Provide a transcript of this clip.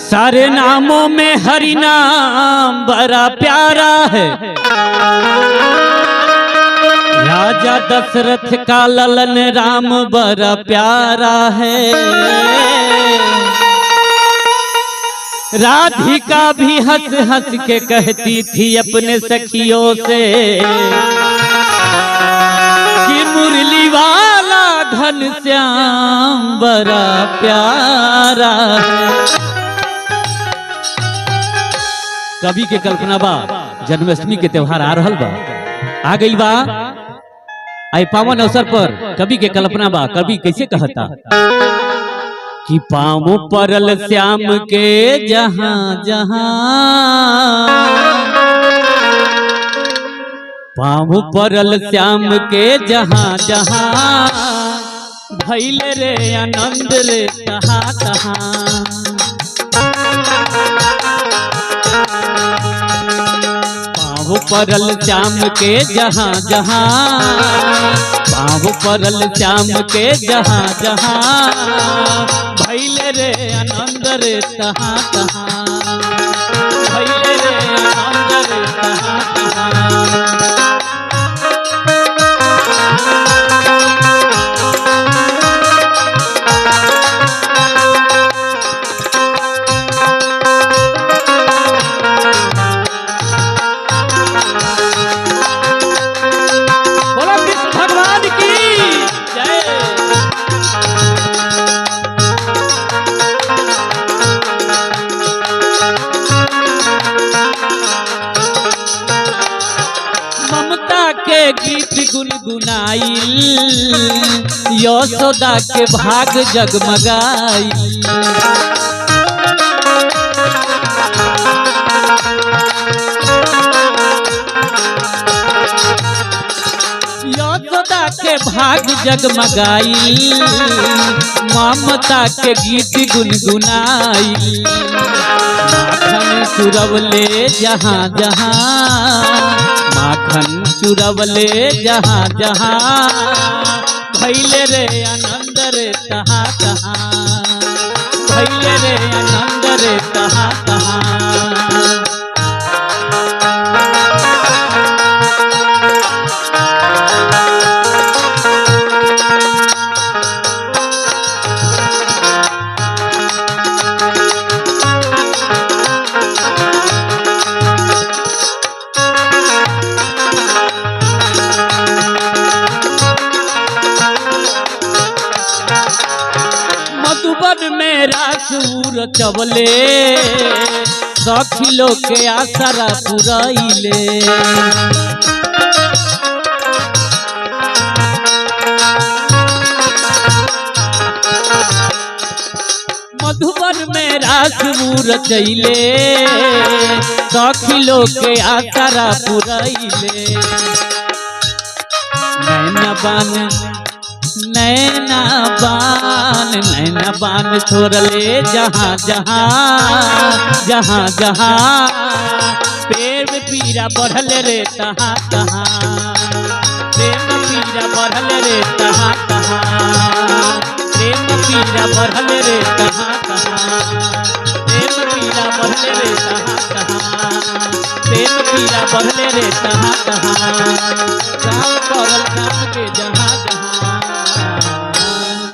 सारे नामों में हरि नाम बड़ा प्यारा है। राजा दशरथ का ललन राम बड़ा प्यारा है। राधिका भी हंस हंस के कहती थी अपने सखियों से कि मुरली वाला घनश्याम बड़ा प्यारा है। कवि के कल्पना बा जन्माष्टमी के त्योहार आ रहल बा, आ गई बा। आई पावन अवसर पर कवि के कल्पना बा, कवि कैसे कहता कि पाँव परल श्याम के जहां जहां, पाँव परल श्याम के जहां जहां, भइल रे आनंद रे तहा तहा। पाँव परल श्याम के जहां जहां, पाँव परल श्याम के जहां जहां, भइल रे आनंद रे तहा तहा, भइल रे आनंद रे तहा तहा। के गीत गुनगुनाइल, यशोदा के भाग जगमगाइल। यशोदा के भाग जगमगाइल, ममता के गीत गुनगुनाइल। माखन चुरवले जहां जहां, माखन चुरवले जहां जहां, भइल रे आनंद रे तहा तहा, भइल रे आनंद रे तहा तहा। मधुबन में रासूर चवले, सखी लोग के आसरा पुरैले। मधुबन में रासूर चैले, सखी लोग के आसरा पुरैले। नैना बान, नैना बान छोड़ले जहां जहां, जहां जहां, प्रेम पीरा बढ़ल रे तहा तहा, प्रेम पीरा बढ़ल रे तहा तहा, प्रेम पीरा बढ़ल रे तहा तहा, प्रेम पीरा बढ़ल रे तहा तहा, प्रेम पीरा बढ़ल रे तहा तहा। राम परल राम के जहां